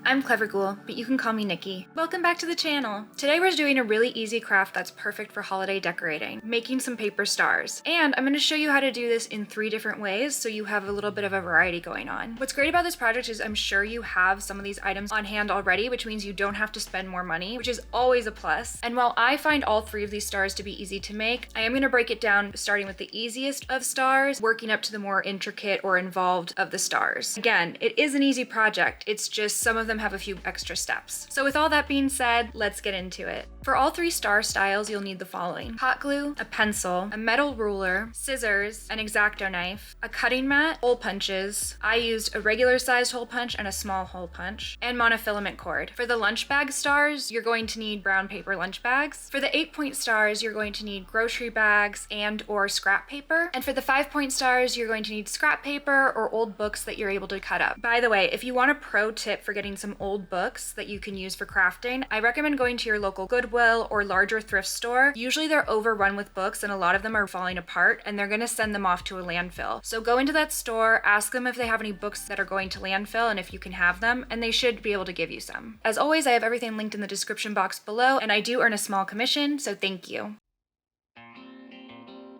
I'm Clever Ghoul, but you can call me Nikki. Welcome back to the channel. Today we're doing a really easy craft that's perfect for holiday decorating, making some paper stars. And I'm going to show you how to do this in 3 different ways so you have a little bit of a variety going on. What's great about this project is I'm sure you have some of these items on hand already, which means you don't have to spend more money, which is always a plus. And while I find all 3 of these stars to be easy to make, I am going to break it down starting with the easiest of stars, working up to the more intricate or involved of the stars. Again, it is an easy project, it's just some of them have a few extra steps. So with all that being said, let's get into it. For all 3 star styles, you'll need the following: hot glue, a pencil, a metal ruler, scissors, an X-Acto knife, a cutting mat, hole punches. I used a regular sized hole punch and a small hole punch, and monofilament cord. For the lunch bag stars, you're going to need brown paper lunch bags. For the 8-point stars, you're going to need grocery bags and or scrap paper. And for the 5-point stars, you're going to need scrap paper or old books that you're able to cut up. By the way, if you want a pro tip for getting some old books that you can use for crafting, I recommend going to your local Goodwill or larger thrift store. Usually they're overrun with books and a lot of them are falling apart and they're going to send them off to a landfill. So go into that store, ask them if they have any books that are going to landfill and if you can have them, and they should be able to give you some. As always, I have everything linked in the description box below, and I do earn a small commission, so thank you.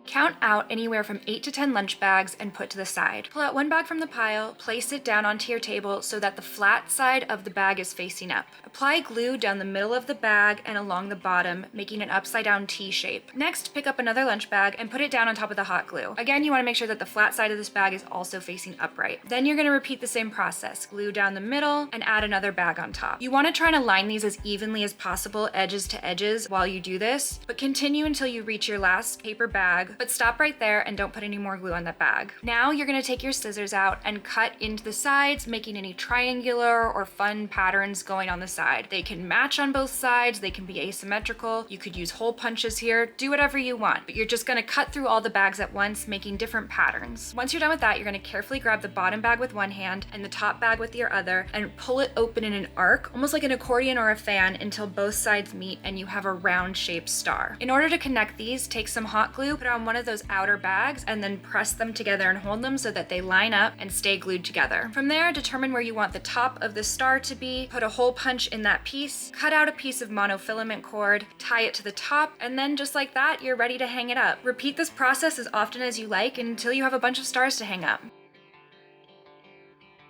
Count out anywhere from 8 to 10 lunch bags and put to the side. Pull out 1 bag from the pile, place it down onto your table so that the flat side of the bag is facing up. Apply glue down the middle of the bag and along the bottom, making an upside down T shape. Next, pick up another lunch bag and put it down on top of the hot glue. Again, you want to make sure that the flat side of this bag is also facing upright. Then you're going to repeat the same process. Glue down the middle and add another bag on top. You want to try to line these as evenly as possible, edges to edges, while you do this, but continue until you reach your last paper bag, but stop right there and don't put any more glue on that bag. Now you're going to take your scissors out and cut into the sides, making any triangular or fun patterns going on the side. They can match on both sides, they can be asymmetrical, you could use hole punches here, do whatever you want, but you're just going to cut through all the bags at once, making different patterns. Once you're done with that, you're going to carefully grab the bottom bag with one hand and the top bag with your other and pull it open in an arc, almost like an accordion or a fan, until both sides meet and you have a round shaped star. In order to connect these, take some hot glue, put it on one of those outer bags, and then press them together and hold them so that they line up and stay glued together. From there, determine where you want the top of the star to be, put a hole punch in that piece, cut out a piece of monofilament cord, tie it to the top, and then just like that, you're ready to hang it up. Repeat this process as often as you like until you have a bunch of stars to hang up.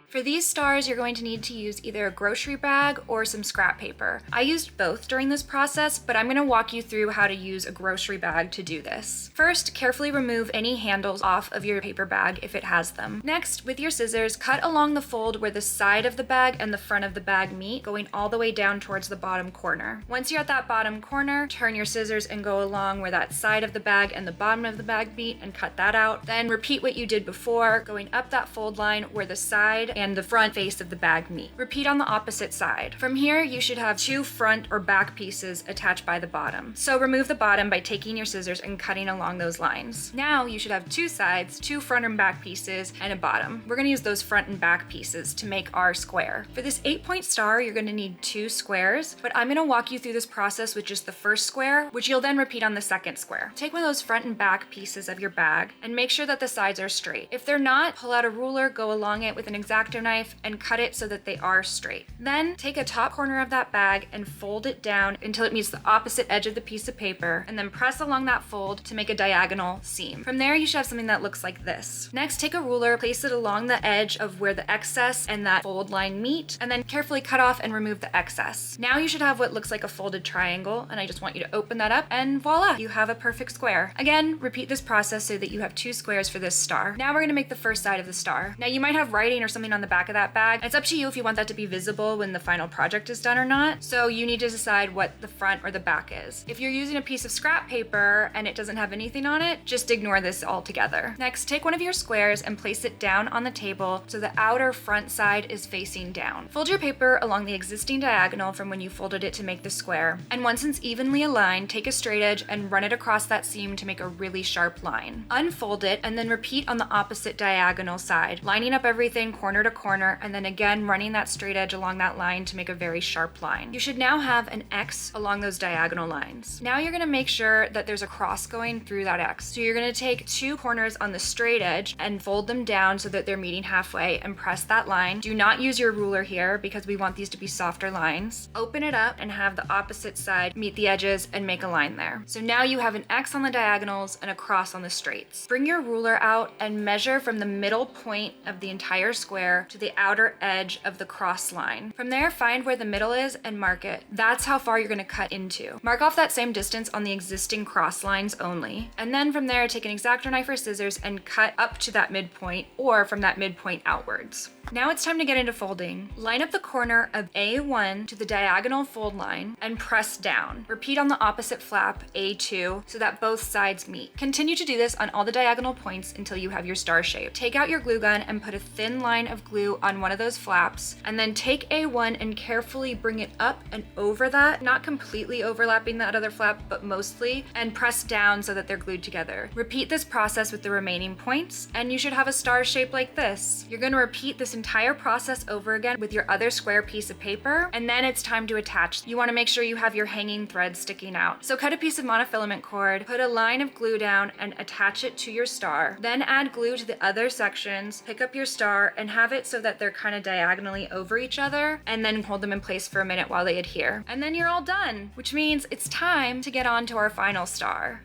For these stars, you're going to need to use either a grocery bag or some scrap paper. I used both during this process, but I'm going to walk you through how to use a grocery bag to do this. First, carefully remove any handles off of your paper bag if it has them. Next, with your scissors, cut along the fold where the side of the bag and the front of the bag meet, going all the way down towards the bottom corner. Once you're at that bottom corner, turn your scissors and go along where that side of the bag and the bottom of the bag meet and cut that out. Then repeat what you did before, going up that fold line where the side and the front face of the bag meet. Repeat on the opposite side. From here, you should have 2 front or back pieces attached by the bottom. So remove the bottom by taking your scissors and cutting along those lines. Now you should have 2 sides, 2 front and back pieces, and a bottom. We're going to use those front and back pieces to make our square. For this 8-point star, you're going to need 2 squares, but I'm going to walk you through this process with just the first square, which you'll then repeat on the second square. Take one of those front and back pieces of your bag and make sure that the sides are straight. If they're not, pull out a ruler, go along it with an X-Acto knife, and cut it so that they are straight. Then take a top corner of that bag and fold it down until it meets the opposite edge of the piece of paper, and then press along that fold to make a diagonal seam. From there, you should have something that looks like this. Next, take a ruler, place it along the edge of where the excess and that fold line meet, and then carefully cut off and remove the excess. Now you should have what looks like a folded triangle, and I just want you to open that up, and voila, you have a perfect square. Again, repeat this process so that you have 2 squares for this star. Now we're going to make the first side of the star. Now you might have writing or something on the back of that bag. It's up to you if you want that to be visible when the final project is done or not, so you need to decide what the front or the back is. If you're using a piece of scrap paper and it doesn't have anything on it, just ignore this altogether. Next, take one of your squares and place it down on the table so the outer front side is facing down. Fold your paper along the existing diagonal from when you folded it to make the square, and once it's evenly aligned, take a straight edge and run it across that seam to make a really sharp line. Unfold it and then repeat on the opposite diagonal side, lining up everything corner to to corner, and then again running that straight edge along that line to make a very sharp line. You should now have an X along those diagonal lines. Now you're gonna make sure that there's a cross going through that X. So you're gonna take 2 corners on the straight edge and fold them down so that they're meeting halfway and press that line. Do not use your ruler here because we want these to be softer lines. Open it up and have the opposite side meet the edges and make a line there. So now you have an X on the diagonals and a cross on the straights. Bring your ruler out and measure from the middle point of the entire square to the outer edge of the cross line. From there, find where the middle is and mark it. That's how far you're gonna cut into. Mark off that same distance on the existing cross lines only. And then from there, take an X-Acto knife or scissors and cut up to that midpoint or from that midpoint outwards. Now it's time to get into folding. Line up the corner of A1 to the diagonal fold line and press down. Repeat on the opposite flap, A2, so that both sides meet. Continue to do this on all the diagonal points until you have your star shape. Take out your glue gun and put a thin line of glue on one of those flaps, and then take A1 and carefully bring it up and over that, not completely overlapping that other flap, but mostly, and press down so that they're glued together. Repeat this process with the remaining points, and you should have a star shape like this. You're gonna repeat this entire process over again with your other square piece of paper, and then it's time to attach. You want to make sure you have your hanging thread sticking out. So cut a piece of monofilament cord, put a line of glue down and attach it to your star. Then add glue to the other sections, pick up your star and have it so that they're kind of diagonally over each other, and then hold them in place for a minute while they adhere. And then you're all done, which means it's time to get on to our final star.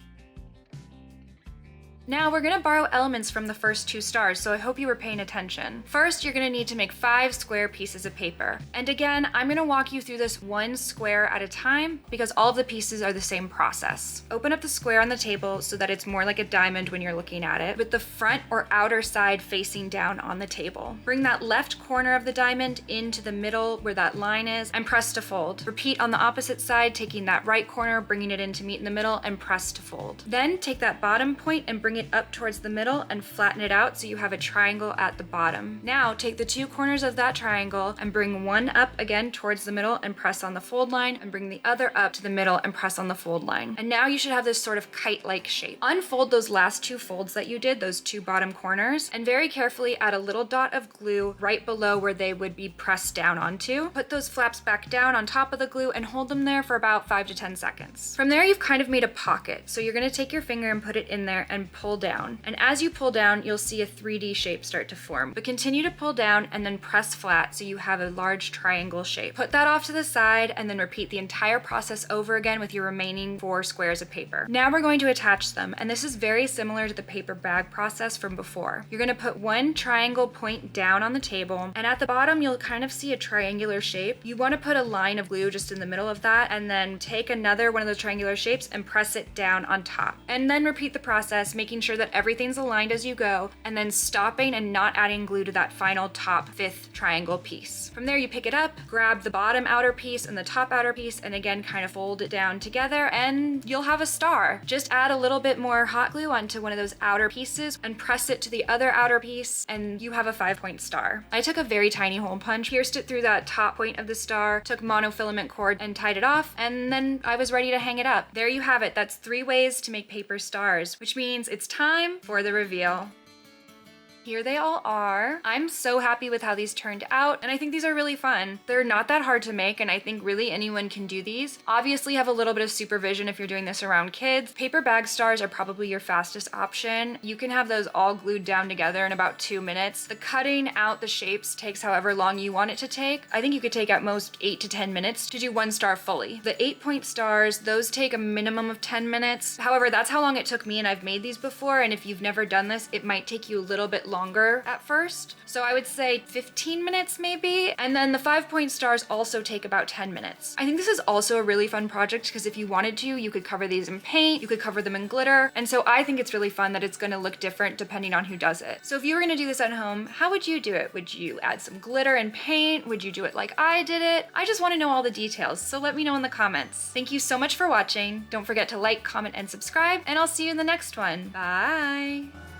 Now we're gonna borrow elements from the first 2 stars, so I hope you were paying attention. First, you're gonna need to make 5 square pieces of paper. And again, I'm gonna walk you through this 1 square at a time because all of the pieces are the same process. Open up the square on the table so that it's more like a diamond when you're looking at it, with the front or outer side facing down on the table. Bring that left corner of the diamond into the middle where that line is and press to fold. Repeat on the opposite side, taking that right corner, bringing it in to meet in the middle and press to fold. Then take that bottom point and bring it up towards the middle and flatten it out so you have a triangle at the bottom. Now take the 2 corners of that triangle and bring one up again towards the middle and press on the fold line, and bring the other up to the middle and press on the fold line. And now you should have this sort of kite-like shape. Unfold those last 2 folds that you did, those 2 bottom corners, and very carefully add a little dot of glue right below where they would be pressed down onto. Put those flaps back down on top of the glue and hold them there for about 5 to 10 seconds. From there, you've kind of made a pocket. So you're gonna take your finger and put it in there and pull down. And as you pull down, you'll see a 3D shape start to form. But continue to pull down and then press flat so you have a large triangle shape. Put that off to the side and then repeat the entire process over again with your remaining 4 squares of paper. Now we're going to attach them, and this is very similar to the paper bag process from before. You're gonna put one triangle point down on the table, and at the bottom you'll kind of see a triangular shape. You wanna put a line of glue just in the middle of that, and then take another one of those triangular shapes and press it down on top. And then repeat the process, making sure that everything's aligned as you go, and then stopping and not adding glue to that final top 5th triangle piece. From there, you pick it up, grab the bottom outer piece and the top outer piece, and again kind of fold it down together, and you'll have a star. Just add a little bit more hot glue onto one of those outer pieces and press it to the other outer piece, and you have a 5-point star. I took a very tiny hole punch, pierced it through that top point of the star, took monofilament cord and tied it off, and then I was ready to hang it up. There you have it. That's 3 ways to make paper stars, which means it's time for the reveal. Here they all are. I'm so happy with how these turned out, and I think these are really fun. They're not that hard to make, and I think really anyone can do these. Obviously have a little bit of supervision if you're doing this around kids. Paper bag stars are probably your fastest option. You can have those all glued down together in about 2 minutes. The cutting out the shapes takes however long you want it to take. I think you could take at most 8 to 10 minutes to do 1 star fully. The 8-point stars, those take a minimum of 10 minutes. However, that's how long it took me, and I've made these before, and if you've never done this, it might take you a little bit longer at first. So I would say 15 minutes maybe. And then the 5-point stars also take about 10 minutes. I think this is also a really fun project because if you wanted to, you could cover these in paint, you could cover them in glitter. And so I think it's really fun that it's gonna look different depending on who does it. So if you were gonna do this at home, how would you do it? Would you add some glitter and paint? Would you do it like I did it? I just wanna know all the details, so let me know in the comments. Thank you so much for watching. Don't forget to like, comment, and subscribe, and I'll see you in the next one. Bye!